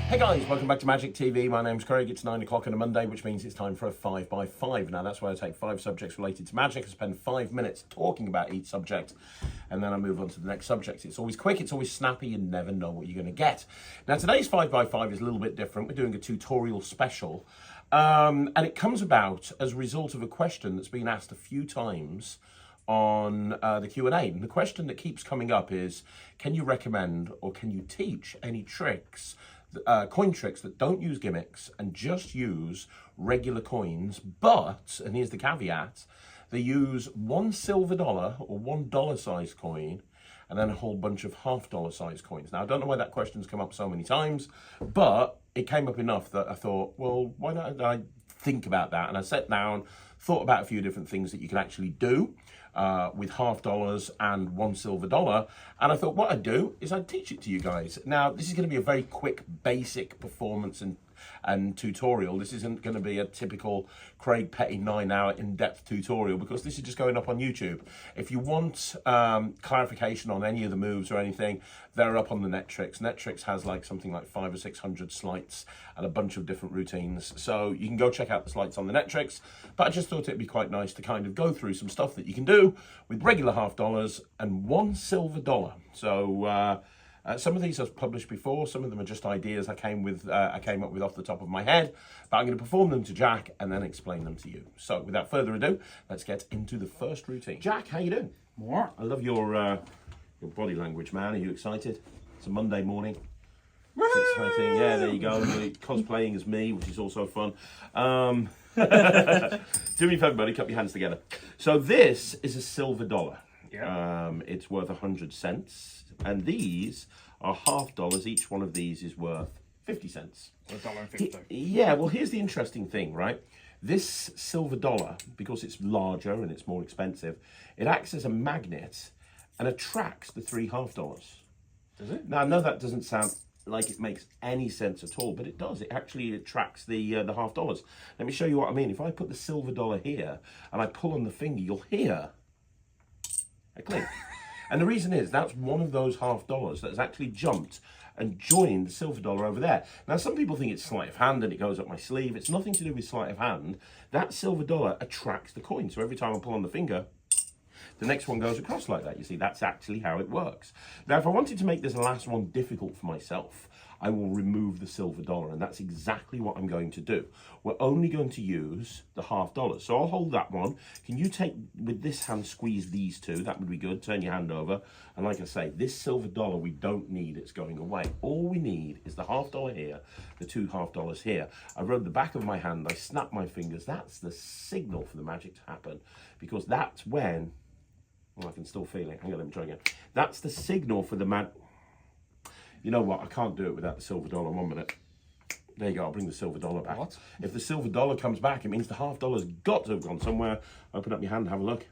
Hey guys, welcome back to Magic TV. My name's Craig. It's 9 o'clock on a Monday, which means it's time for a 5x5. Now that's where I take 5 subjects related to magic. I spend 5 minutes talking about each subject, and then I move on to the next subject. It's always quick, it's always snappy, you never know what you're going to get. Now today's 5x5 is a little bit different. We're doing a tutorial special, and it comes about as a result of a question that's been asked a few times on the Q&A. And the question that keeps coming up is, can you recommend or can you teach any tricks, coin tricks that don't use gimmicks and just use regular coins, but, and here's the caveat, they use $1 silver dollar or $1 size coin and then a whole bunch of $half size coins. Now, I don't know why that question's come up so many times, but it came up enough that I thought, well, why don't I think about that? And I sat down, thought about a few different things that you can actually do with $half and $1 silver dollar, and I thought what I'd do is I'd teach it to you guys. Now this is going to be a very quick basic performance and tutorial. This isn't going to be a typical Craig Petty 9-hour in-depth tutorial, because this is just going up on YouTube. If you want clarification on any of the moves or anything, they're up on the Netrix. Netrix has like something like 500 or 600 sleights and a bunch of different routines, so you can go check out the sleights on the Netrix. But I just thought it'd be quite nice to kind of go through some stuff that you can do with regular $half and $1 silver dollar. So some of these I've published before, some of them are just ideas I came up with off the top of my head, but I'm going to perform them to Jack and then explain them to you. So without further ado, let's get into the first routine. Jack, how you doing? More. I love your body language, man. Are you excited? It's a Monday morning. It's exciting. Yeah, there you go. You're cosplaying as me, which is also fun. Do me a favor, buddy, cup your hands together. So this is a silver dollar. Yeah. It's worth 100 cents, and these are $half. Each one of these is worth 50 cents. $1.50. Yeah, well, here's the interesting thing, right? This silver dollar, because it's larger and it's more expensive, it acts as a magnet and attracts the $3 half. Does it? Now, I know that doesn't sound like it makes any sense at all, but it does. It actually attracts the $half. Let me show you what I mean. If I put the silver dollar here and I pull on the finger, you'll hear a click. And the reason is that's one of those $half that has actually jumped and joined the silver dollar over there. Now, some people think it's sleight of hand and it goes up my sleeve. It's nothing to do with sleight of hand. That silver dollar attracts the coin. So every time I pull on the finger, the next one goes across like that. You see, that's actually how it works. Now, if I wanted to make this last one difficult for myself, I will remove the silver dollar, and that's exactly what I'm going to do. We're only going to use the $half. So I'll hold that one. Can you take, with this hand, squeeze these two? That would be good. Turn your hand over. And like I say, this silver dollar we don't need. It's going away. All we need is the $half here, the $2 half here. I rode the back of my hand. I snapped my fingers. That's the signal for the magic to happen, because that's when... Well, I can still feel it. Hang on, let me try again. That's the signal for the man. You know what? I can't do it without the silver dollar. 1 minute. There you go. I'll bring the silver dollar back. What? If the silver dollar comes back, it means the $half got to have gone somewhere. Open up your hand and have a look.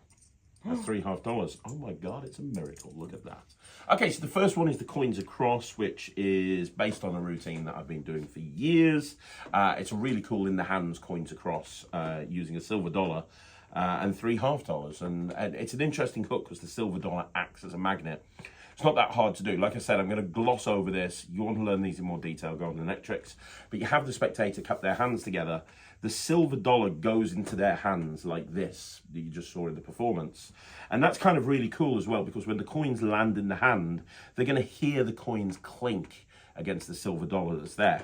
That's $3 half. Oh my God, it's a miracle. Look at that. Okay, so the first one is the coins across, which is based on a routine that I've been doing for years. It's a really cool in the hands coins across using a silver dollar. And $3 half, and it's an interesting hook because the silver dollar acts as a magnet. It's not that hard to do. Like I said, I'm going to gloss over this. You want to learn these in more detail, go on the Netrix. But you have the spectator cup their hands together. The silver dollar goes into their hands like this, that you just saw in the performance. And that's kind of really cool as well, because when the coins land in the hand, they're going to hear the coins clink against the silver dollar that's there.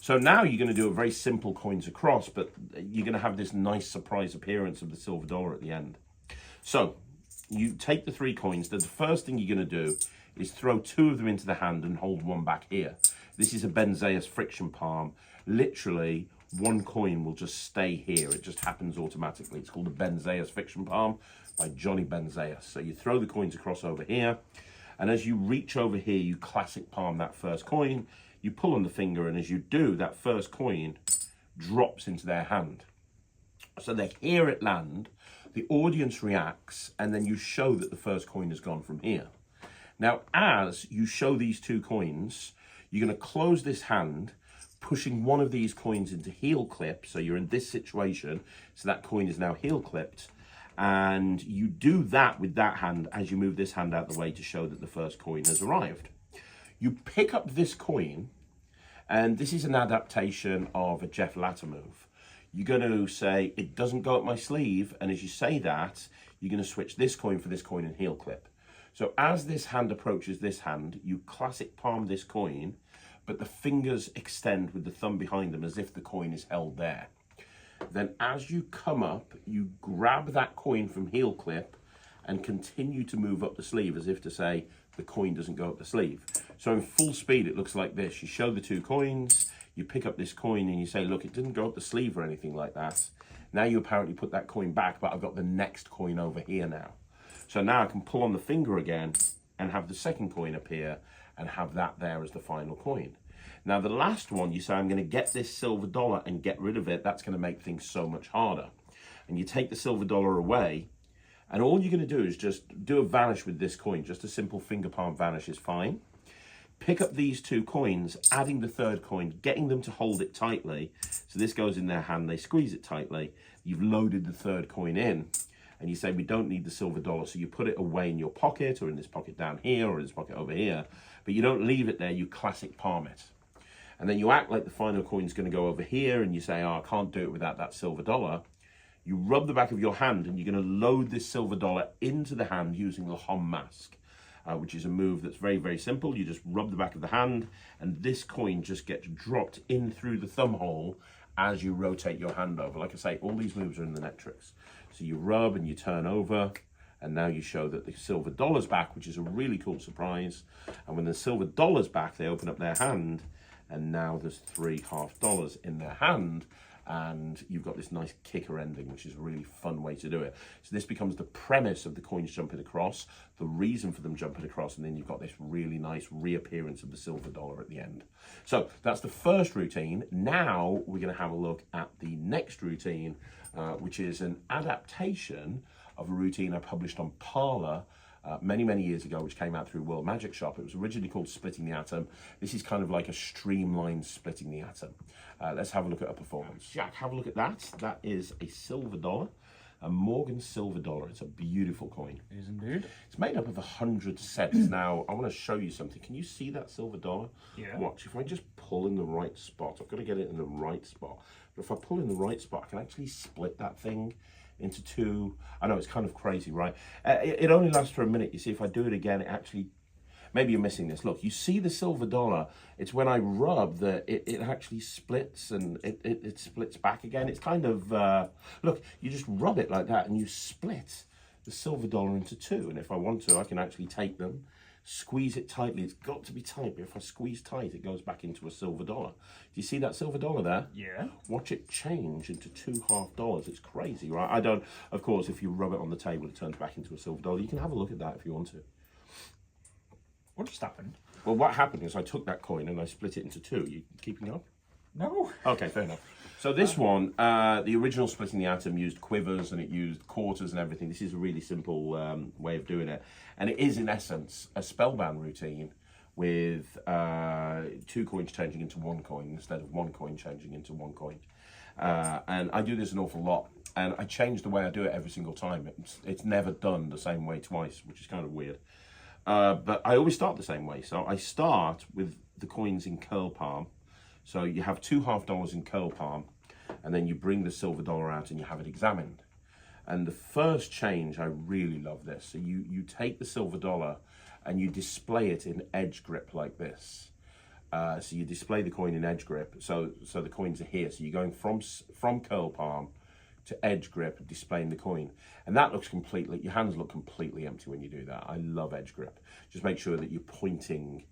So now you're going to do a very simple coins across, but you're going to have this nice surprise appearance of the silver dollar at the end. So you take the 3 coins. The first thing you're going to do is throw 2 of them into the hand and hold one back here. This is a Benzeus friction palm. Literally, 1 coin will just stay here. It just happens automatically. It's called a Benzeus friction palm by Johnny Benzeus. So you throw the coins across over here, and as you reach over here, you classic palm that first coin. You pull on the finger, and as you do, that first coin drops into their hand. So they hear it land, the audience reacts, and then you show that the first coin has gone from here. Now, as you show these 2 coins, you're going to close this hand, pushing one of these coins into heel clip. So you're in this situation, so that coin is now heel clipped. And you do that with that hand as you move this hand out the way to show that the first coin has arrived. You pick up this coin And this is an adaptation of a Jeff Latter move. You're going to say, it doesn't go up my sleeve. And as you say that, you're going to switch this coin for this coin and heel clip. So as this hand approaches this hand, you classic palm this coin, but the fingers extend with the thumb behind them as if the coin is held there. Then as you come up, you grab that coin from heel clip and continue to move up the sleeve as if to say the coin doesn't go up the sleeve. So in full speed, it looks like this. You show the two coins, you pick up this coin and you say, look, it didn't go up the sleeve or anything like that. Now you apparently put that coin back, but I've got the next coin over here now. So now I can pull on the finger again and have the second coin appear and have that there as the final coin. Now the last one, you say, I'm going to get this silver dollar and get rid of it. That's going to make things so much harder. And you take the silver dollar away, and all you're going to do is just do a vanish with this coin. Just a simple finger palm vanish is fine. Pick up these two coins, adding the third coin, getting them to hold it tightly. So this goes in their hand, they squeeze it tightly. You've loaded the third coin in, and you say, we don't need the silver dollar. So you put it away in your pocket, or in this pocket down here, or in this pocket over here. But you don't leave it there, you classic palm it. And then you act like the final coin's going to go over here, and you say, oh, I can't do it without that silver dollar. You rub the back of your hand, and you're going to load this silver dollar into the hand using the Hom mask. Which is a move that's very, very simple. You just rub the back of the hand, and this coin just gets dropped in through the thumb hole as you rotate your hand over. Like I say, all these moves are in the net tricks. So you rub and you turn over, and now you show that the silver dollar's back, which is a really cool surprise. And when the silver dollar's back, they open up their hand, and now there's $3 half dollars in their hand. And you've got this nice kicker ending, which is a really fun way to do it. So this becomes the premise of the coins jumping across, the reason for them jumping across, and then you've got this really nice reappearance of the silver dollar at the end. So that's the first routine. Now we're going to have a look at the next routine, which is an adaptation of a routine I published on Parler many, many years ago, which came out through World Magic Shop. It was originally called Splitting the Atom. This is kind of like a streamlined Splitting the Atom. Let's have a look at a performance. Jack, have a look at that. That is a silver dollar, a Morgan silver dollar. It's a beautiful coin. It is indeed. It's made up of 100 sets. Now, I want to show you something. Can you see that silver dollar? Yeah. Watch, if I just pull in the right spot, I've got to get it in the right spot. But if I pull in the right spot, I can actually split that thing into two. I know it's kind of crazy, right? It only lasts for a minute. You see, if I do it again, it actually, maybe you're missing this. Look, you see the silver dollar. It's when I rub that it actually splits, and it splits back again. It's kind of, look, you just rub it like that and you split the silver dollar into two. And if I want to, I can actually take them, squeeze it tightly. It's got to be tight, but if I squeeze tight, it goes back into a silver dollar. Do you see that silver dollar there? Yeah. Watch it change into $2 half dollars. It's crazy, right? I don't, of course, if you rub it on the table, it turns back into a silver dollar. You can have a look at that if you want to. What just happened? Well, what happened is I took that coin and I split it into two. You keeping up? No. Okay, fair enough. So this one, the original Splitting the Atom used quivers and it used quarters and everything. This is a really simple way of doing it. And it is, in essence, a spellbound routine with two coins changing into one coin instead of one coin changing into one coin. And I do this an awful lot. And I change the way I do it every single time. It's never done the same way twice, which is kind of weird. But I always start the same way. So I start with the coins in curl palm. So you have $2 half dollars in curl palm, and then you bring the silver dollar out and you have it examined. And the first change, I really love this. So you take the silver dollar and you display it in edge grip like this. So you display the coin in edge grip. So the coins are here. So you're going from curl palm to edge grip, displaying the coin. And that looks completely, your hands look completely empty when you do that. I love edge grip. Just make sure that you're pointing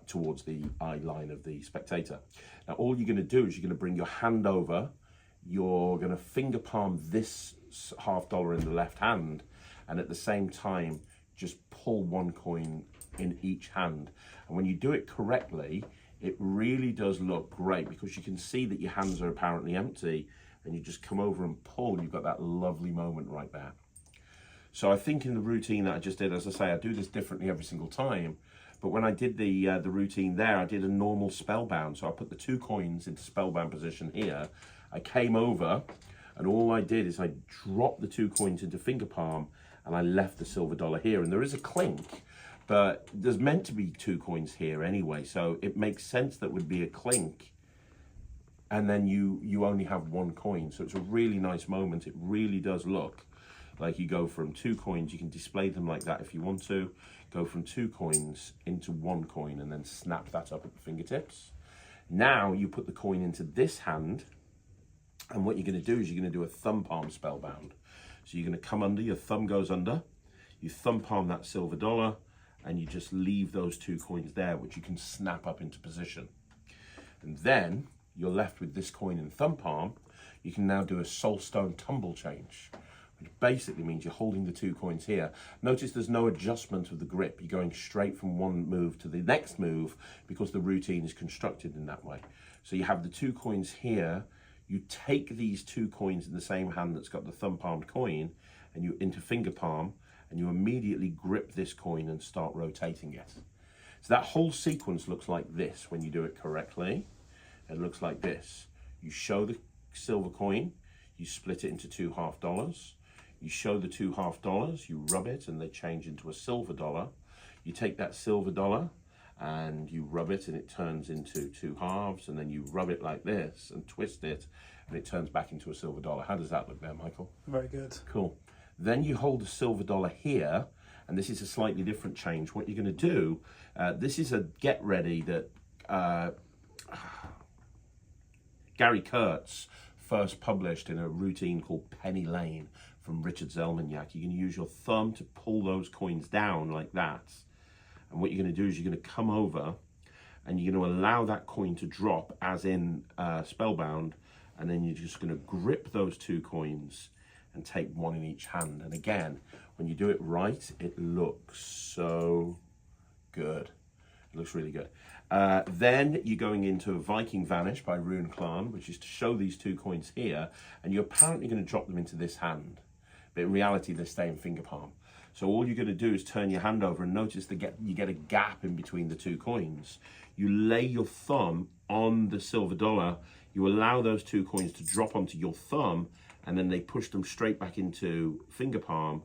towards the eye line of the spectator. Now all you're going to do is you're going to bring your hand over, you're going to finger palm this $half dollar in the left hand, and at the same time just pull one coin in each hand. And when you do it correctly, it really does look great because you can see that your hands are apparently empty, and you just come over and pull, and you've got that lovely moment right there. So I think in the routine that I just did, as I say, I do this differently every single time. But when I did the routine there, I did a normal spellbound. So I put the two coins into spellbound position here. I came over, and all I did is I dropped the two coins into finger palm, and I left the silver dollar here. And there is a clink, but there's meant to be 2 coins here anyway, so it makes sense that would be a clink, and then you only have 1 coin. So it's a really nice moment. It really does look like you go from 2 coins. You can display them like that if you want to. Go from 2 coins into 1 coin and then snap that up at the fingertips. Now you put the coin into this hand, and what you're going to do is you're going to do a thumb palm spellbound. So you're going to come under, your thumb goes under, you thumb palm that silver dollar, and you just leave those 2 coins there, which you can snap up into position. And then you're left with this coin in thumb palm. You can now do a soul stone tumble change, which basically means you're holding the 2 coins here. Notice there's no adjustment of the grip. You're going straight from one move to the next move because the routine is constructed in that way. So you have the 2 coins here. You take these 2 coins in the same hand that's got the thumb palmed coin, and you into finger palm, and you immediately grip this coin and start rotating it. So that whole sequence looks like this when you do it correctly. It looks like this. You show the silver coin, you split it into 2 half dollars. You show the 2 half dollars, you rub it, and they change into a silver dollar. You take that silver dollar and you rub it, and it turns into 2 halves, and then you rub it like this and twist it, and it turns back into a silver dollar. How does that look there, Michael? Very good. Cool. Then you hold the silver dollar here, and this is a slightly different change. What you're going to do, this is a get ready that Gary Kurtz first published in a routine called Penny Lane from Richard Zelmaniak. You're going to use your thumb to pull those coins down like that. And what you're going to do is you're going to come over and you're going to allow that coin to drop as in Spellbound, and then you're just going to grip those 2 coins and take 1 in each hand. And again, when you do it right, it looks so good. It looks really good. Then you're going into Viking Vanish by Rune Klan, which is to show these 2 coins here, and you're apparently going to drop them into this hand. But in reality, they stay in finger palm. So all you're going to do is turn your hand over and notice you get a gap in between the 2 coins. You lay your thumb on the silver dollar, you allow those 2 coins to drop onto your thumb, and then they push them straight back into finger palm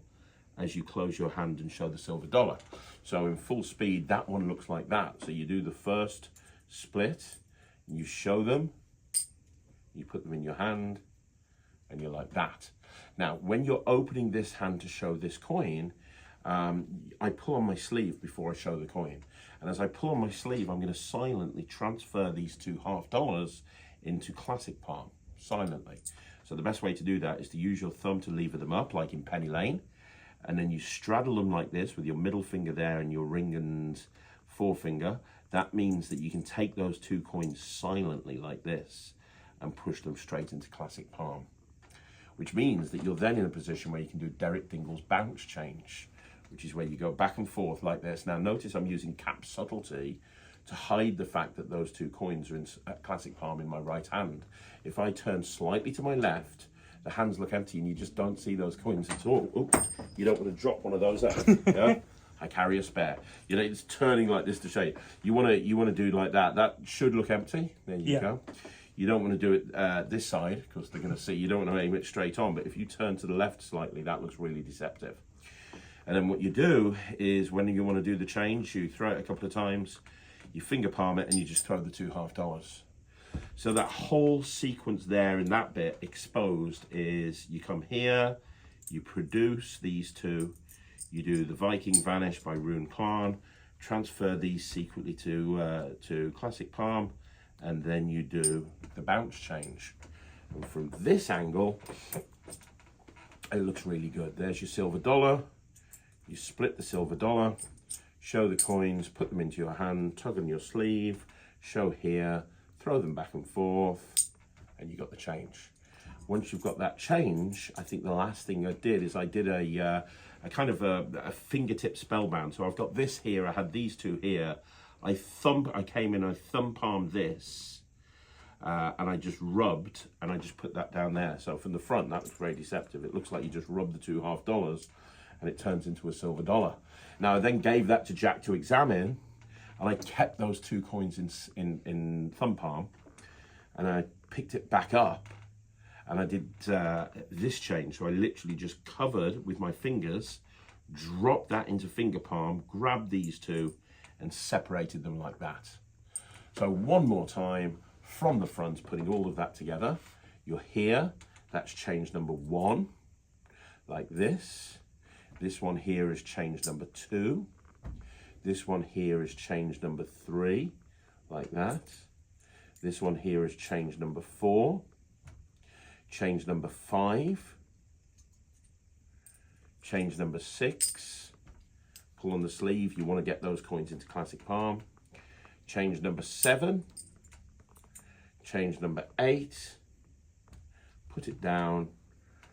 as you close your hand and show the silver dollar. So in full speed, that one looks like that. So you do the first split, you show them, you put them in your hand, and you're like that. Now, when you're opening this hand to show this coin, I pull on my sleeve before I show the coin. And as I pull on my sleeve, I'm going to silently transfer these 2 half dollars into classic palm, silently. So the best way to do that is to use your thumb to lever them up, like in Penny Lane, and then you straddle them like this with your middle finger there and your ring and forefinger. That means that you can take those 2 coins silently like this and push them straight into classic palm, which means that you're then in a position where you can do Derek Dingle's bounce change, which is where you go back and forth like this. Now notice I'm using cap subtlety to hide the fact that those 2 coins are in classic palm in my right hand. If I turn slightly to my left, the hands look empty and you just don't see those coins at all. Ooh, you don't want to drop one of those out. Yeah? I carry a spare. You know, it's turning like this to show you. You want to do like that. That should look empty. There you go. You don't want to do it this side because they're going to see. You don't want to aim it straight on. But if you turn to the left slightly, that looks really deceptive. And then what you do is when you want to do the change, you throw it a couple of times, you finger palm it, and you just throw the 2 half dollars. So that whole sequence there in that bit exposed is you come here, you produce these 2, you do the Viking Vanish by Rune Klan, transfer these secretly to classic palm, and then you do the bounce change. And from this angle, it looks really good. There's your silver dollar. You split the silver dollar, show the coins, put them into your hand, tug on your sleeve, show here, throw them back and forth, and you got the change. Once you've got that change, I think the last thing I did is I did a kind of a fingertip spellbound. So I've got this here, I had these 2 here. I came in, I thumb palmed this, and I just rubbed, and I just put that down there. So from the front, that looks very deceptive. It looks like you just rubbed the 2 half dollars, and it turns into a silver dollar. Now I then gave that to Jack to examine, and I kept those 2 coins in thumb palm, and I picked it back up, and I did this change. So I literally just covered with my fingers, drop that into finger palm, grab these two, and separated them like that. So one more time, from the front, putting all of that together. You're here, that's change number 1, like this. This one here is change number 2. This one here is change number 3, like that. This one here is change number 4. Change number 5. Change number 6. Pull on the sleeve, you want to get those coins into classic palm. Change number 7. Change number 8. Put it down,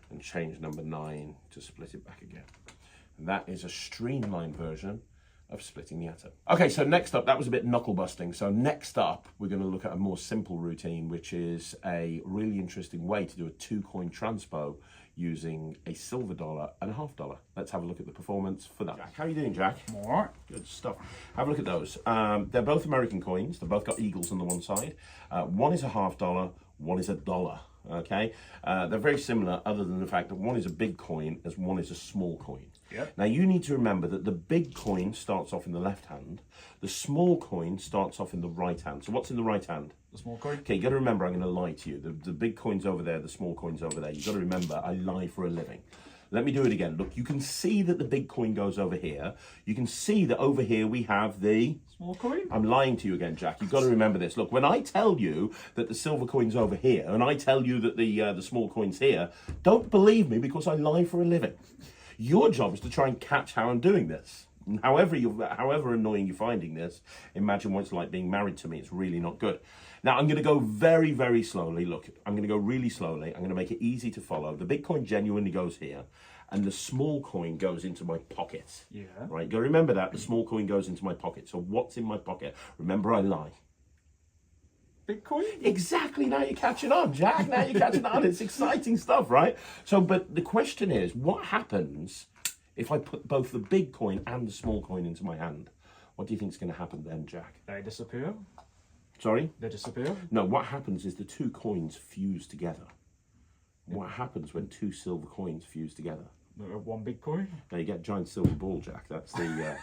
and change number 9 to split it back again. And that is a streamlined version of splitting the atom. Okay, so next up, that was a bit knuckle busting. So next up, we're going to look at a more simple routine, which is a really interesting way to do a 2-coin transpo using a silver dollar and a half dollar. Let's have a look at the performance for that. Jack, how are you doing, Jack? I'm all right. Good stuff. Have a look at those. They're both American coins. They've both got eagles on the one side. One is a half dollar, one is a dollar. Okay, they're very similar, other than the fact that one is a big coin as one is a small coin. Yep. Now you need to remember that the big coin starts off in the left hand, the small coin starts off in the right hand. So what's in the right hand? The small coin. Okay, you got to remember, I'm going to lie to you. The big coin's over there, the small coin's over there. You've got to remember, I lie for a living. Let me do it again. Look, you can see that the big coin goes over here. You can see that over here we have the Small coin. I'm lying to you again, Jack. You've got to remember this. Look, when I tell you that the silver coin's over here, and I tell you that the small coin's here, don't believe me because I lie for a living. Your job is to try and catch how I'm doing this. And however annoying you're finding this, imagine what it's like being married to me. It's really not good. Now, I'm going to go very, very slowly. Look, I'm going to go really slowly. I'm going to make it easy to follow. The big coin genuinely goes here, and the small coin goes into my pocket. Yeah. Right, you got to remember that. The small coin goes into my pocket. So what's in my pocket? Remember, I lie. Big coin? Exactly. Now you're catching on, Jack. Now you're catching on. It's exciting stuff, right? So, but the question is, what happens if I put both the big coin and the small coin into my hand? What do you think is going to happen then, Jack? They disappear. Sorry? They disappear. No, what happens is the two coins fuse together. What happens when two silver coins fuse together? One big coin. Now you get a giant silver ball, Jack. That's the...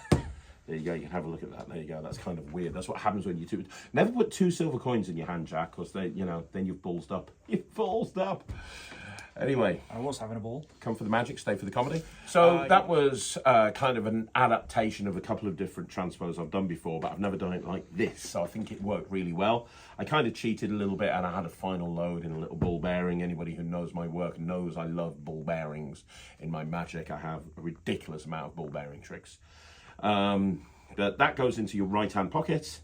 There you go, you can have a look at that. There you go, that's kind of weird. That's what happens when you two... Never put two silver coins in your hand, Jack, because they, you know, then you've ballsed up. You've ballsed up. Anyway. I was having a ball. Come for the magic, stay for the comedy. So that was kind of an adaptation of a couple of different transpos I've done before, but I've never done it like this. So I think it worked really well. I kind of cheated a little bit and I had a final load in a little ball bearing. Anybody who knows my work knows I love ball bearings. In my magic, I have a ridiculous amount of ball bearing tricks. But that goes into your right hand pocket,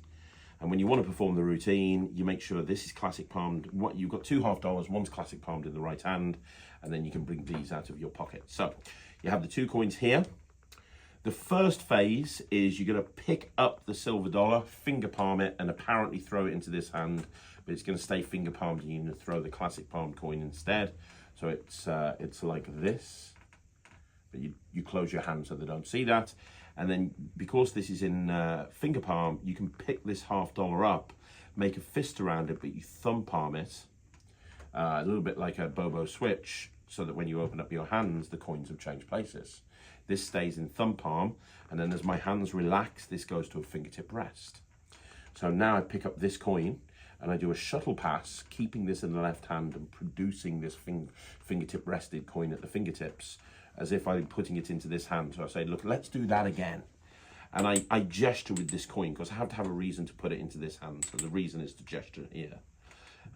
and when you want to perform the routine, you make sure this is classic palmed. What you've got two $half, one's classic palmed in the right hand, and then you can bring these out of your pocket. So you have the two coins here. The first phase is you're going to pick up the silver dollar, finger palm it, and apparently throw it into this hand, but it's going to stay finger palmed, and you're going to throw the classic palmed coin instead. So it's like this, but you close your hand so they don't see that. And then because this is in finger palm, you can pick this $half up, make a fist around it, but you thumb palm it, a little bit like a Bobo switch, so that when you open up your hands, the coins have changed places. This stays in thumb palm, and then as my hands relax, this goes to a fingertip rest. So now I pick up this coin, and I do a shuttle pass, keeping this in the left hand and producing this fingertip rested coin at the fingertips, as if I'm putting it into this hand. So I say, look, let's do that again. And I gesture with this coin because I have to have a reason to put it into this hand. So the reason is to gesture here.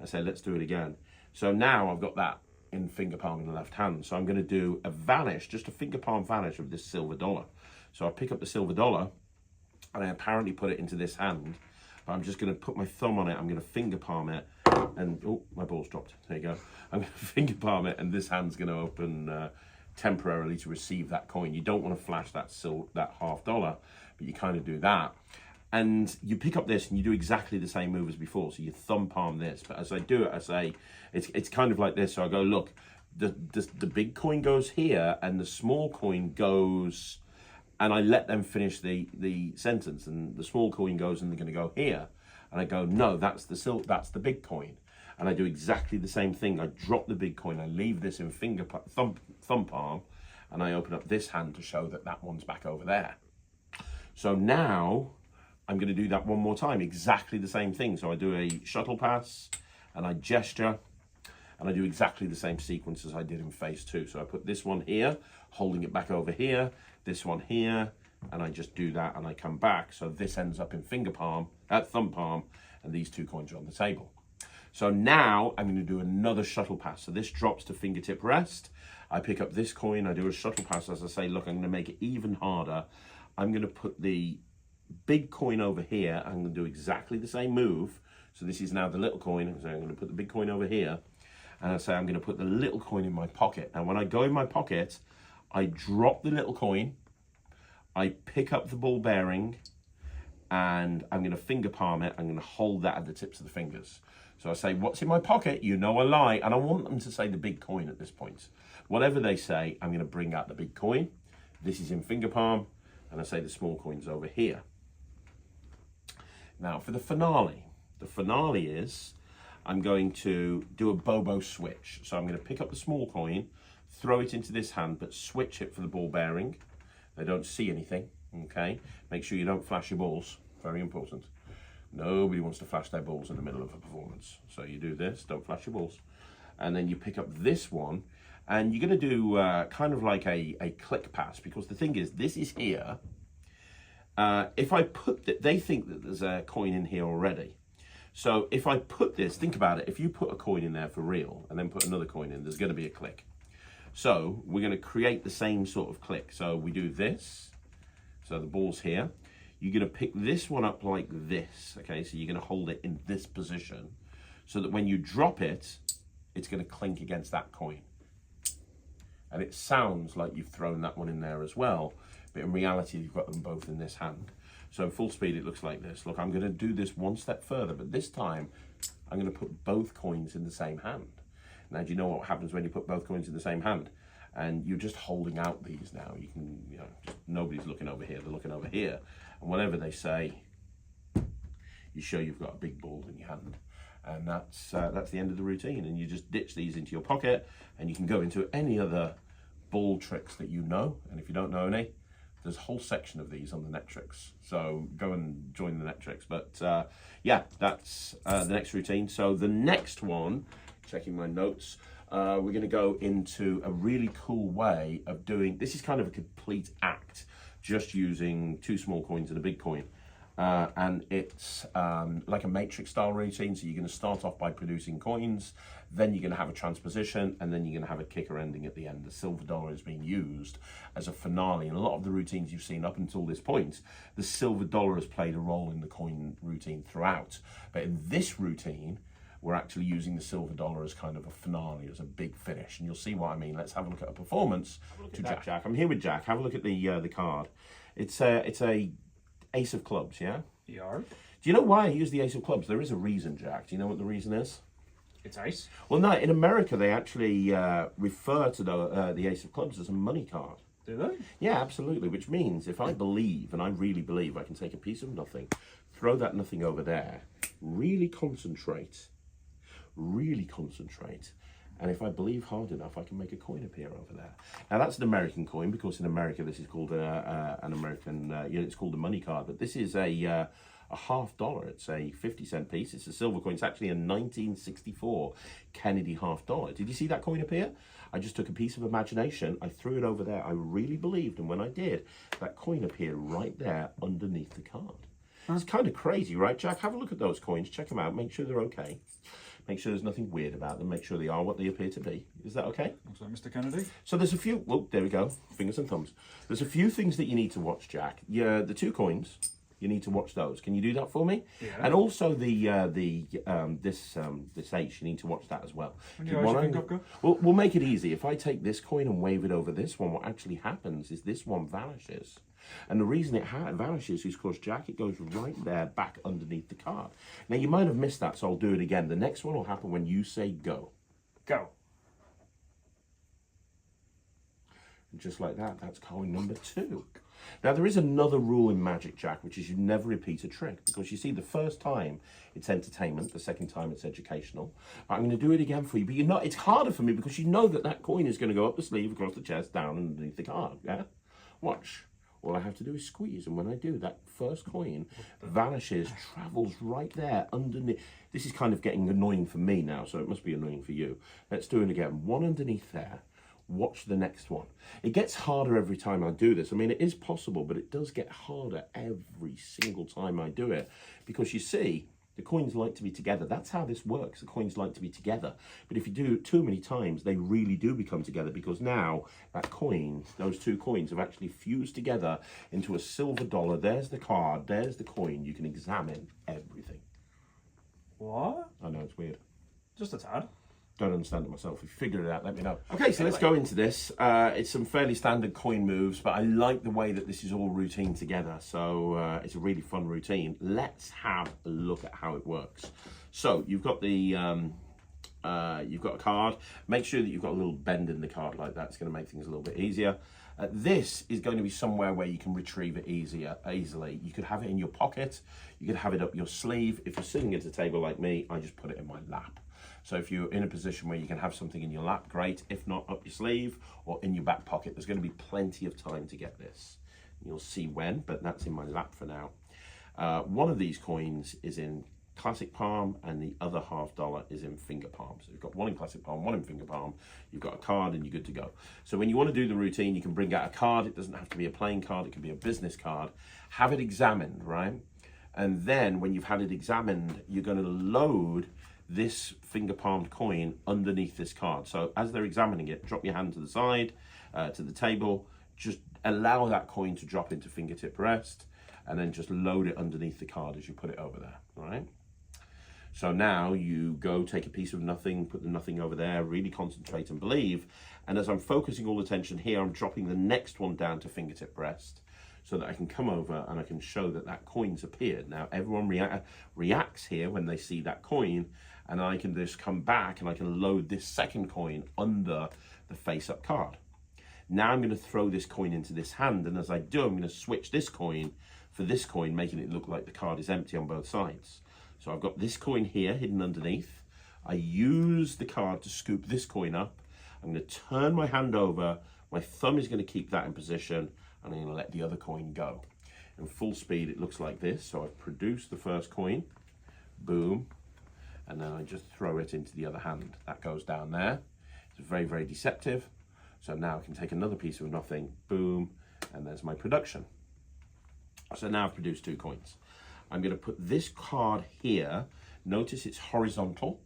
I say, let's do it again. So now I've got that in finger palm in the left hand. So I'm going to do a vanish, just a finger palm vanish of this silver dollar. So I pick up the silver dollar and I apparently put it into this hand. But I'm just going to put my thumb on it. I'm going to finger palm it. And, oh, my ball's dropped. There you go. I'm going to finger palm it and this hand's going to open... temporarily to receive that coin. You don't want to flash that $half, but you kind of do that. And you pick up this and you do exactly the same move as before. So you thumb palm this, but as I do it, I say, it's kind of like this. So I go, look, the big coin goes here and the small coin goes, and I let them finish the sentence, and the small coin goes and they're going to go here. And I go, no, that's the big coin. And I do exactly the same thing. I drop the big coin, I leave this in thumb palm, and I open up this hand to show that that one's back over there. So now I'm going to do that one more time, exactly the same thing. So I do a shuttle pass and I gesture, and I do exactly the same sequence as I did in phase 2. So I put this one here, holding it back over here, this one here, and I just do that and I come back. So this ends up in thumb palm, and these 2 coins are on the table. So now I'm going to do another shuttle pass. So this drops to fingertip rest. I pick up this coin, I do a shuttle pass. As I say, look, I'm going to make it even harder. I'm going to put the big coin over here. I'm going to do exactly the same move. So this is now the little coin. So I'm going to put the big coin over here. And I say I'm going to put the little coin in my pocket. Now when I go in my pocket, I drop the little coin. I pick up the ball bearing. And I'm going to finger palm it. I'm going to hold that at the tips of the fingers. So I say, what's in my pocket? You know I lie. And I want them to say the big coin at this point. Whatever they say, I'm going to bring out the big coin. This is in finger palm. And I say the small coin's over here. Now for the finale is I'm going to do a Bobo switch. So I'm going to pick up the small coin, throw it into this hand, but switch it for the ball bearing. They don't see anything, okay? Make sure you don't flash your balls, very important. Nobody wants to flash their balls in the middle of a performance. So you do this, don't flash your balls. And then you pick up this one, and you're going to do kind of like a click pass, because the thing is, this is here. If I put that, they think that there's a coin in here already. So if I put this, think about it, if you put a coin in there for real and then put another coin in, there's going to be a click. So we're going to create the same sort of click. So we do this. So the ball's here. You're going to pick this one up like this. Okay, so you're going to hold it in this position so that when you drop it, it's going to clink against that coin. And it sounds like you've thrown that one in there as well, but in reality, you've got them both in this hand. So full speed, it looks like this. Look, I'm going to do this one step further, but this time I'm going to put both coins in the same hand. Now, do you know what happens when you put both coins in the same hand? And you're just holding out these now. You can, just, nobody's looking over here, they're looking over here. And whatever they say, you show you've got a big ball in your hand. And that's the end of the routine. And you just ditch these into your pocket, and you can go into any other ball tricks that you know. And if you don't know any, there's a whole section of these on the net tricks. So go and join the net tricks. But yeah, that's the next routine. So the next one, checking my notes, we're going to go into a really cool way of doing, this is kind of a complete act, just using 2 small coins and a big coin. And it's like a matrix style routine. So you're going to start off by producing coins, then you're going to have a transposition, and then you're going to have a kicker ending at the end. The silver dollar is being used as a finale. And a lot of the routines you've seen up until this point, the silver dollar has played a role in the coin routine throughout. But in this routine, we're actually using the silver dollar as kind of a finale, as a big finish. And you'll see what I mean. Let's have a look at a performance to Jack. I'm here with Jack. Have a look at the card. It's a ace of clubs, yeah? Yeah. Do you know why I use the ace of clubs? There is a reason, Jack. Do you know what the reason is? It's ace. Well, no, in America, they actually refer to the ace of clubs as a money card. Do they? Yeah, absolutely. Which means if I believe, and I really believe, I can take a piece of nothing, throw that nothing over there, really concentrate, and if I believe hard enough, I can make a coin appear over there. Now that's an American coin, because in America this is called an American, it's called a money card. But this is a $50. It's a 50-cent piece. It's a silver coin. It's actually a 1964 Kennedy $50. Did you see that coin appear? I just took a piece of imagination. I threw it over there. I really believed, and when I did, that coin appeared right there underneath the card. It's kind of crazy, right, Jack? Have a look at those coins. Check them out. Make sure they're okay. Make sure there's nothing weird about them. Make sure they are what they appear to be. Is that okay? Looks like Mr. Kennedy. So there's a few, well, there we go. Fingers and thumbs. There's a few things that you need to watch, Jack. Yeah, the 2 coins, you need to watch those. Can you do that for me? Yeah. And also this ace, you need to watch that as well. We'll make it easy. If I take this coin and wave it over this one, what actually happens is this one vanishes. And the reason it vanishes is because, Jack, it goes right there back underneath the card. Now, you might have missed that, so I'll do it again. The next one will happen when you say go. Go. And just like that, that's coin number 2. Now, there is another rule in Magic Jack, which is you never repeat a trick, because you see, the first time it's entertainment, the second time it's educational. I'm going to do it again for you, but it's harder for me because you know that that coin is going to go up the sleeve, across the chest, down underneath the card, yeah? Watch. All I have to do is squeeze, and when I do, that first coin vanishes, travels right there underneath. This is kind of getting annoying for me now, so it must be annoying for you. Let's do it again. One underneath there. Watch the next one. It gets harder every time I do this. I mean, it is possible, but it does get harder every single time I do it, because you see, the coins like to be together. That's how this works. The coins like to be together. But if you do it too many times, they really do become together, because now that coin, those two coins have actually fused together into a silver dollar. There's the card, there's the coin. You can examine everything. What? I know, it's weird. Just a tad. Don't understand it myself. If you figure it out, let me know. Okay, so let's go into this. It's some fairly standard coin moves, but I like the way that this is all routine together. So it's a really fun routine. Let's have a look at how it works. So you've got the you've got a card. Make sure that you've got a little bend in the card like that. It's going to make things a little bit easier. This is going to be somewhere where you can retrieve it easily. You could have it in your pocket. You could have it up your sleeve. If you're sitting at a table like me, I just put it in my lap. So if you're in a position where you can have something in your lap, great. If not, up your sleeve or in your back pocket. There's going to be plenty of time to get this. You'll see when, but that's in my lap for now. One of these coins is in classic palm and the other $half is in finger palm. So you've got one in classic palm, one in finger palm. You've got a card and you're good to go. So when you want to do the routine, you can bring out a card. It doesn't have to be a playing card. It can be a business card. Have it examined, right? And then when you've had it examined, you're going to load this finger palmed coin underneath this card. So as they're examining it, drop your hand to the side, to the table, just allow that coin to drop into fingertip rest, and then just load it underneath the card as you put it over there, all right? So now you go take a piece of nothing, put the nothing over there, really concentrate and believe. And as I'm focusing all attention here, I'm dropping the next one down to fingertip rest, so that I can come over and I can show that that coin's appeared. Now everyone reacts here when they see that coin, and I can just come back and I can load this second coin under the face-up card. Now I'm going to throw this coin into this hand, and as I do, I'm going to switch this coin for this coin, making it look like the card is empty on both sides. So I've got this coin here hidden underneath. I use the card to scoop this coin up. I'm going to turn my hand over. My thumb is going to keep that in position, and I'm going to let the other coin go. In full speed, it looks like this. So I've produced the first coin, boom, and then I just throw it into the other hand. That goes down there. It's very, very deceptive. So now I can take another piece of nothing, boom, and there's my production. So now I've produced two coins. I'm going to put this card here. Notice it's horizontal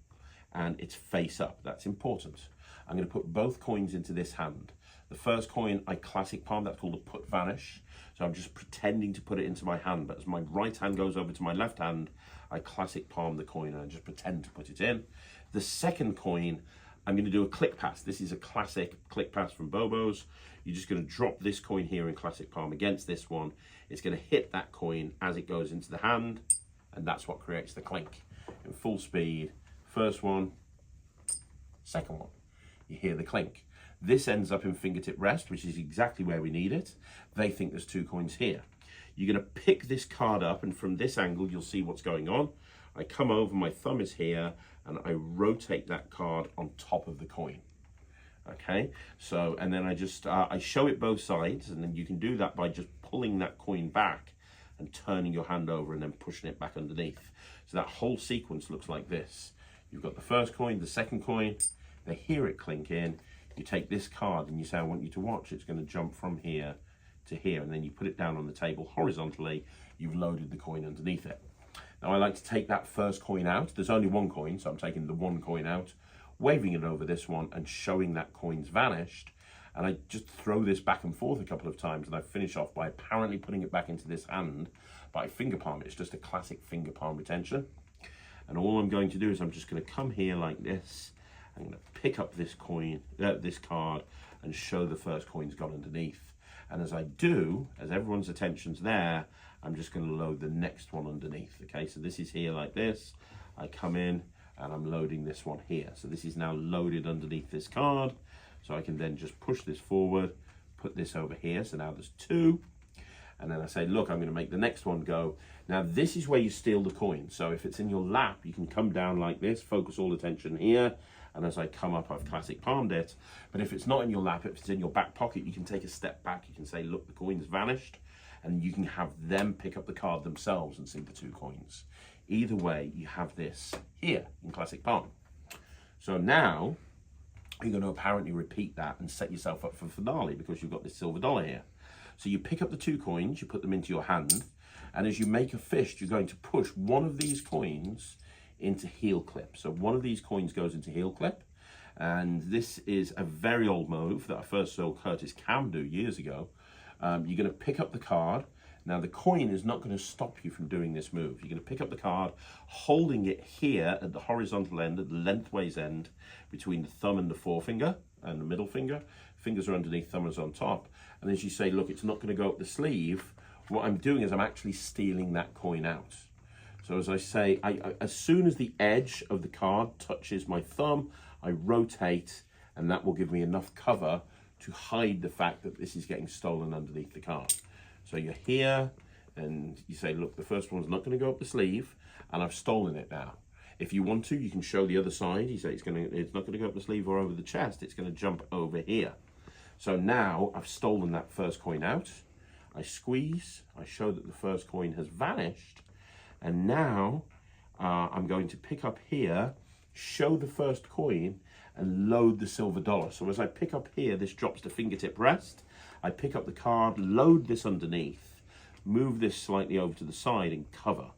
and it's face up. That's important. I'm going to put both coins into this hand. The first coin I classic palm, that's called a put vanish. So I'm just pretending to put it into my hand, but as my right hand goes over to my left hand, I classic palm the coin and I just pretend to put it in. The second coin, I'm going to do a click pass. This is a classic click pass from Bobo's. You're just going to drop this coin here in classic palm against this one. It's going to hit that coin as it goes into the hand, and that's what creates the clink. In full speed, first one, second one. You hear the clink. This ends up in fingertip rest, which is exactly where we need it. They think there's two coins here. You're going to pick this card up, and from this angle, you'll see what's going on. I come over, my thumb is here, and I rotate that card on top of the coin. Okay, so, and then I just, I show it both sides, and then you can do that by just pulling that coin back and turning your hand over and then pushing it back underneath. So that whole sequence looks like this. You've got the first coin, the second coin, they hear it clink in. You take this card and you say, I want you to watch. It's going to jump from here to here, and then you put it down on the table horizontally. You've loaded the coin underneath it. Now I like to take that first coin out. There's only one coin, so I'm taking the one coin out, waving it over this one and showing that coin's vanished. And I just throw this back and forth a couple of times, and I finish off by apparently putting it back into this hand by finger palm. It's just a classic finger palm retention. And all I'm going to do is I'm just going to come here like this. I'm going to pick up this coin, this card, and show the first coin's gone underneath. And as I do, as everyone's attention's there, I'm just going to load the next one underneath. Okay, so this is here like this. I come in and I'm loading this one here. So this is now loaded underneath this card. So I can then just push this forward, put this over here. So now there's two. And then I say, look, I'm going to make the next one go. Now, this is where you steal the coin. So if it's in your lap, you can come down like this, focus all attention here. And as I come up, I've classic palmed it. But if it's not in your lap, if it's in your back pocket, you can take a step back. You can say, look, the coin's vanished. And you can have them pick up the card themselves and see the 2 coins. Either way, you have this here in classic palm. So now you're going to apparently repeat that and set yourself up for finale because you've got this silver dollar here. So you pick up the 2 coins, you put them into your hand, and as you make a fist, you're going to push one of these coins into heel clip. So one of these coins goes into heel clip, and this is a very old move that I first saw Curtis Cam do years ago. You're going to pick up the card. Now the coin is not going to stop you from doing this move. You're going to pick up the card, holding it here at the horizontal end, at the lengthways end, between the thumb and the forefinger and the middle finger. Fingers are underneath, thumb is on top. And as you say, look, it's not going to go up the sleeve. What I'm doing is I'm actually stealing that coin out. So as I say, as soon as the edge of the card touches my thumb, I rotate, and that will give me enough cover to hide the fact that this is getting stolen underneath the card. So you're here, and you say, look, the first one's not going to go up the sleeve, and I've stolen it now. If you want to, you can show the other side. You say it's not going to go up the sleeve or over the chest. It's going to jump over here. So now I've stolen that first coin out. I squeeze. I show that the first coin has vanished. And now I'm going to pick up here, show the first coin, and load the silver dollar. So as I pick up here, this drops to fingertip rest. I pick up the card, load this underneath, move this slightly over to the side and cover.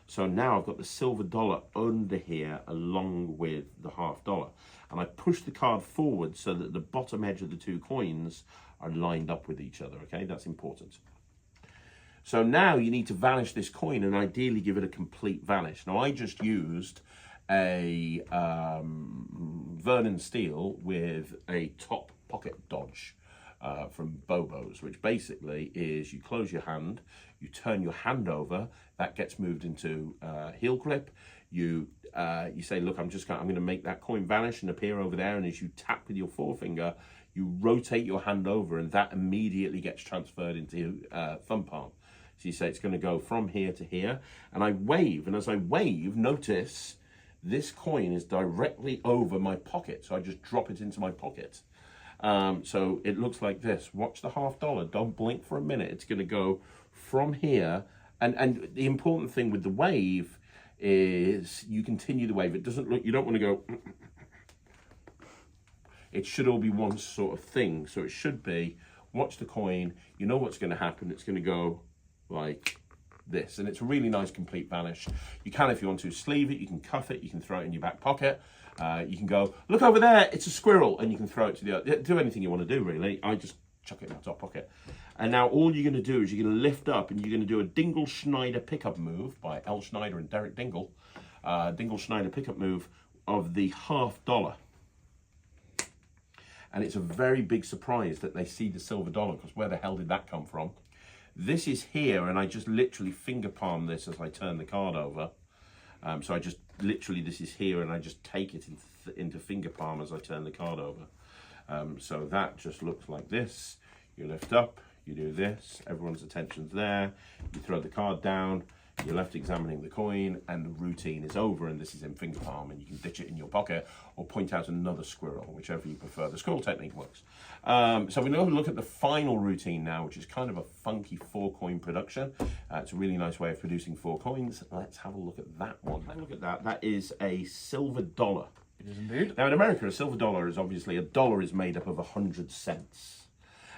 So now I've got the silver dollar under here along with the $half. And I push the card forward so that the bottom edge of the 2 coins are lined up with each other, okay? That's important. So now you need to vanish this coin and ideally give it a complete vanish. Now I just used a Vernon Steel with a top pocket dodge from Bobo's, which basically is you close your hand, you turn your hand over, that gets moved into heel clip. You say, look, I'm going to make that coin vanish and appear over there, and as you tap with your forefinger, you rotate your hand over, and that immediately gets transferred into thumb palm. So you say it's going to go from here to here, and I wave, and as I wave, notice this coin is directly over my pocket, so I just drop it into my pocket. So it looks like this. Watch the $half. Don't blink for a minute. It's going to go from here, and the important thing with the wave is you continue the wave. It doesn't look, you don't want to go, it should all be one sort of thing. So it should be, watch the coin, you know what's going to happen. It's going to go like this, and it's a really nice complete vanish. You can, if you want to, sleeve it, you can cuff it, you can throw it in your back pocket. You can go, look over there, it's a squirrel, and you can throw it to the other, do anything you want to do really. I just chuck it in my top pocket. And now all you're going to do is you're going to lift up and you're going to do a Dingle Schneider pickup move by L. Schneider and Derek Dingle. Dingle Schneider pickup move of the $half. And it's a very big surprise that they see the silver dollar, because where the hell did that come from? This is here, and I just literally finger palm this as I turn the card over. So I just literally, this is here, and I just take it into finger palm as I turn the card over. So that just looks like this. You lift up, you do this, everyone's attention's there, you throw the card down, you're left examining the coin, and the routine is over, and this is in finger palm, and you can ditch it in your pocket or point out another squirrel, whichever you prefer. The squirrel technique works. So we're going to look at the final routine now, which is kind of a funky 4-coin production. It's a really nice way of producing 4 coins. Let's have a look at that one. Have a look at that. That is a silver dollar. It is indeed. Now in America, a silver dollar is obviously, a dollar is made up of 100 cents.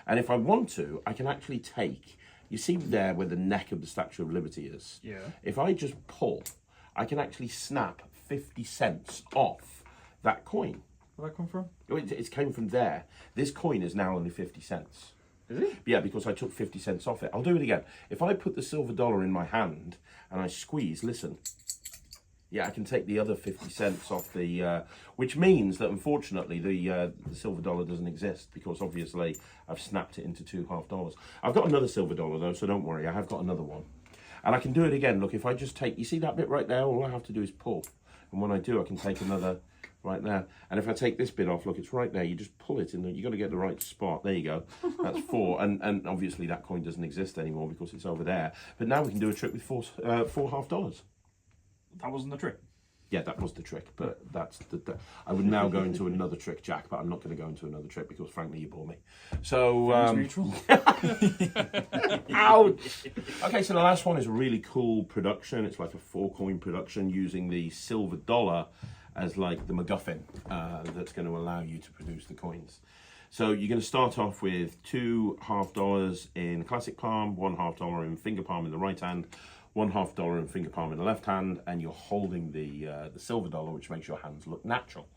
And if I want to, I can actually take, you see there where the neck of the Statue of Liberty is? Yeah. If I just pull, I can actually snap 50 cents off that coin. Where'd that come from? It came from there. This coin is now only 50 cents. Is it? Yeah, because I took 50 cents off it. I'll do it again. If I put the silver dollar in my hand and I squeeze, listen. Yeah, I can take the other 50 cents off the, which means that unfortunately the silver dollar doesn't exist, because obviously I've snapped it into 2 $half. I've got another silver dollar though, so don't worry, I have got another one. And I can do it again. Look, if I just take, you see that bit right there, all I have to do is pull. And when I do, I can take another right there. And if I take this bit off, look, it's right there. You just pull it, and you got to get the right spot. There you go. That's 4, and obviously that coin doesn't exist anymore because it's over there. But now we can do a trick with four $4.50. That wasn't the trick. Yeah, that was the trick, but that's I would now go into another trick, Jack, but I'm not going to go into another trick because, frankly, you bore me. So, Mutual. ouch! Okay, so the last one is a really cool production. It's like a 4-coin production using the silver dollar as like the MacGuffin that's going to allow you to produce the coins. So you're going to start off with $2 half-dollars in classic palm, $1 half-dollar in finger palm in the right hand, $1 half-dollar in finger palm in the left hand, and you're holding the silver dollar, which makes your hands look natural.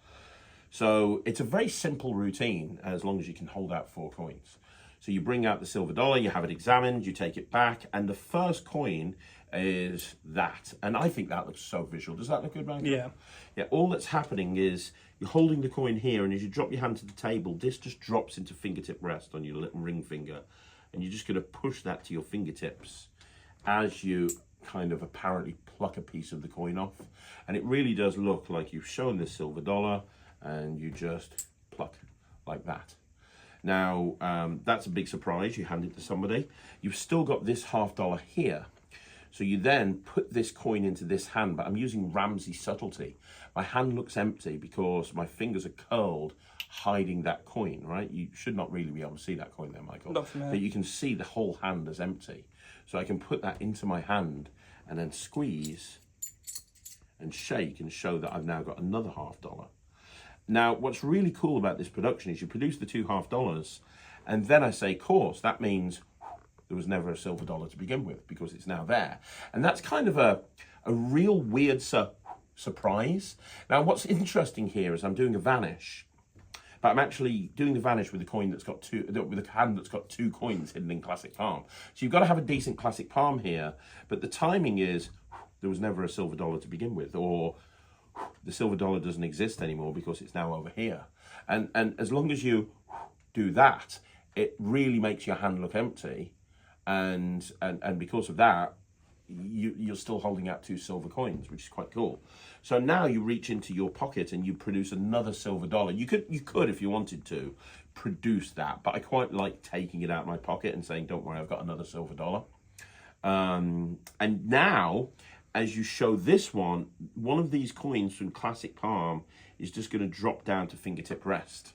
So it's a very simple routine as long as you can hold out 4 coins. So you bring out the silver dollar, you have it examined, you take it back, and the first coin is that. And I think that looks so visual. Does that look good, Michael? Yeah. Yeah, all that's happening is you're holding the coin here, and as you drop your hand to the table, this just drops into fingertip rest on your little ring finger. And you're just going to push that to your fingertips as you kind of apparently pluck a piece of the coin off. And it really does look like you've shown this silver dollar and you just pluck like that. Now, that's a big surprise. You hand it to somebody. You've still got this $half-dollar here. So you then put this coin into this hand, but I'm using Ramsey subtlety. My hand looks empty because my fingers are curled, hiding that coin, right? You should not really be able to see that coin there, Michael. Not from here. But you can see the whole hand as empty. So I can put that into my hand and then squeeze and shake and show that I've now got another $half-dollar. Now, what's really cool about this production is you produce the $2 half-dollars, and then I say, course, that means there was never a silver dollar to begin with because it's now there. And that's kind of a real weird surprise. Now, what's interesting here is I'm doing a vanish, but I'm actually doing the vanish with a coin that's got with a hand that's got 2 coins hidden in classic palm. So you've got to have a decent classic palm here, but the timing is there was never a silver dollar to begin with, or the silver dollar doesn't exist anymore because it's now over here. And as long as you do that, it really makes your hand look empty, and because of that, you're still holding out 2 silver coins, which is quite cool. So now you reach into your pocket and you produce another silver dollar. You could, if you wanted to, produce that, but I quite like taking it out of my pocket and saying, don't worry, I've got another silver dollar. And now, as you show this one of these coins from classic palm is just going to drop down to fingertip rest.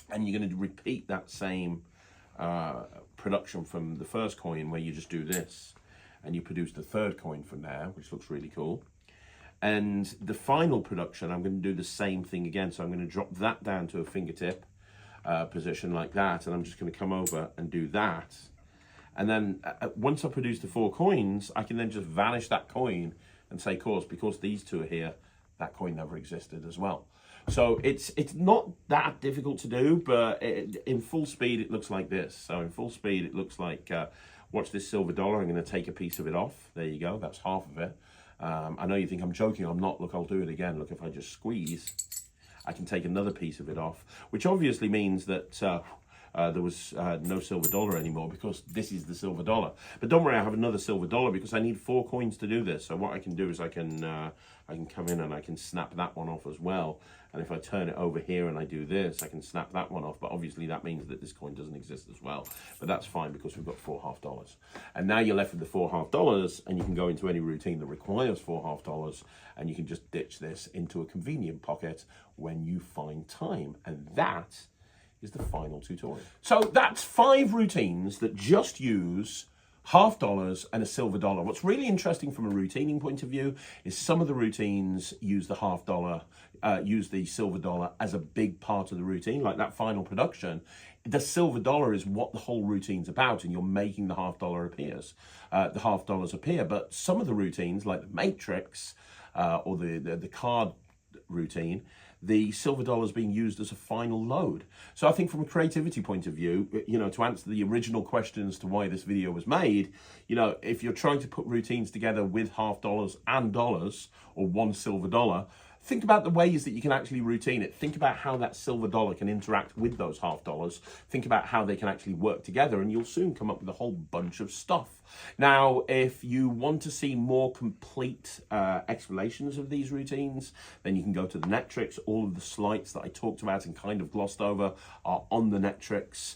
And you're going to repeat that same production from the first coin where you just do this. And you produce the 3rd coin from there, which looks really cool. And the final production, I'm going to do the same thing again. So I'm going to drop that down to a fingertip position like that. And I'm just going to come over and do that. And then once I produce the 4 coins, I can then just vanish that coin and say, of course, because these 2 are here, that coin never existed as well. So it's not that difficult to do, but in full speed, it looks like this. So in full speed, it looks like... watch this silver dollar. I'm going to take a piece of it off. There you go. That's half of it. I know you think I'm joking. I'm not. Look, I'll do it again. Look, if I just squeeze, I can take another piece of it off, which obviously means that there was no silver dollar anymore because this is the silver dollar. But don't worry, I have another silver dollar because I need 4 coins to do this. So what I can do is I can come in and I can snap that one off as well. And if I turn it over here and I do this, I can snap that one off. But obviously that means that this coin doesn't exist as well. But that's fine because we've got 4 $half-dollars. And now you're left with the 4 $half-dollars, and you can go into any routine that requires 4 $half-dollars, and you can just ditch this into a convenient pocket when you find time. And that is the final tutorial. So that's 5 routines that just use $half-dollars and a silver dollar. What's really interesting from a routining point of view is some of the routines use the $half-dollar, use the silver dollar as a big part of the routine, like that final production. The silver dollar is what the whole routine's about, and you're making the $half-dollar appears. The $half-dollars appear, but some of the routines, like the matrix or the card routine, the silver dollar is being used as a final load. So I think from a creativity point of view, to answer the original question as to why this video was made, if you're trying to put routines together with $half-dollars and dollars, or 1 silver dollar, think about the ways that you can actually routine it. Think about how that silver dollar can interact with those $half-dollars. Think about how they can actually work together, and you'll soon come up with a whole bunch of stuff. Now, if you want to see more complete explanations of these routines, then you can go to the Netrix. All of the slides that I talked about and kind of glossed over are on the Netrix.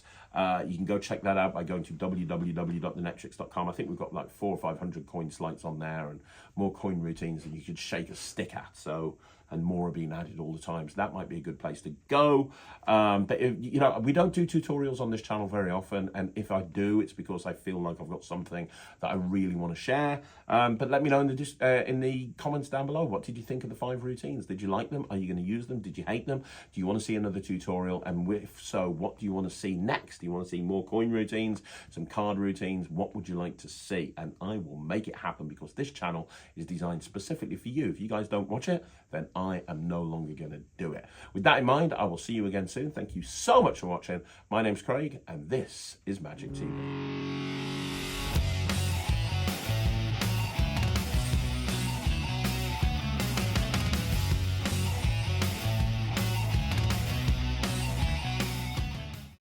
You can go check that out by going to www.thenetrix.com. I think we've got like 400 or 500 coin slides on there and more coin routines than you could shake a stick at. So, and more are being added all the time. So that might be a good place to go. But you know, we don't do tutorials on this channel very often. And if I do, it's because I feel like I've got something that I really want to share. But let me know in the comments down below. What did you think of the 5 routines? Did you like them? Are you going to use them? Did you hate them? Do you want to see another tutorial? And if so, what do you want to see next? Do you want to see more coin routines, some card routines? What would you like to see? And I will make it happen because this channel is designed specifically for you. If you guys don't watch it, then I am no longer going to do it. With that in mind, I will see you again soon. Thank you so much for watching. My name's Craig, and this is Magic TV.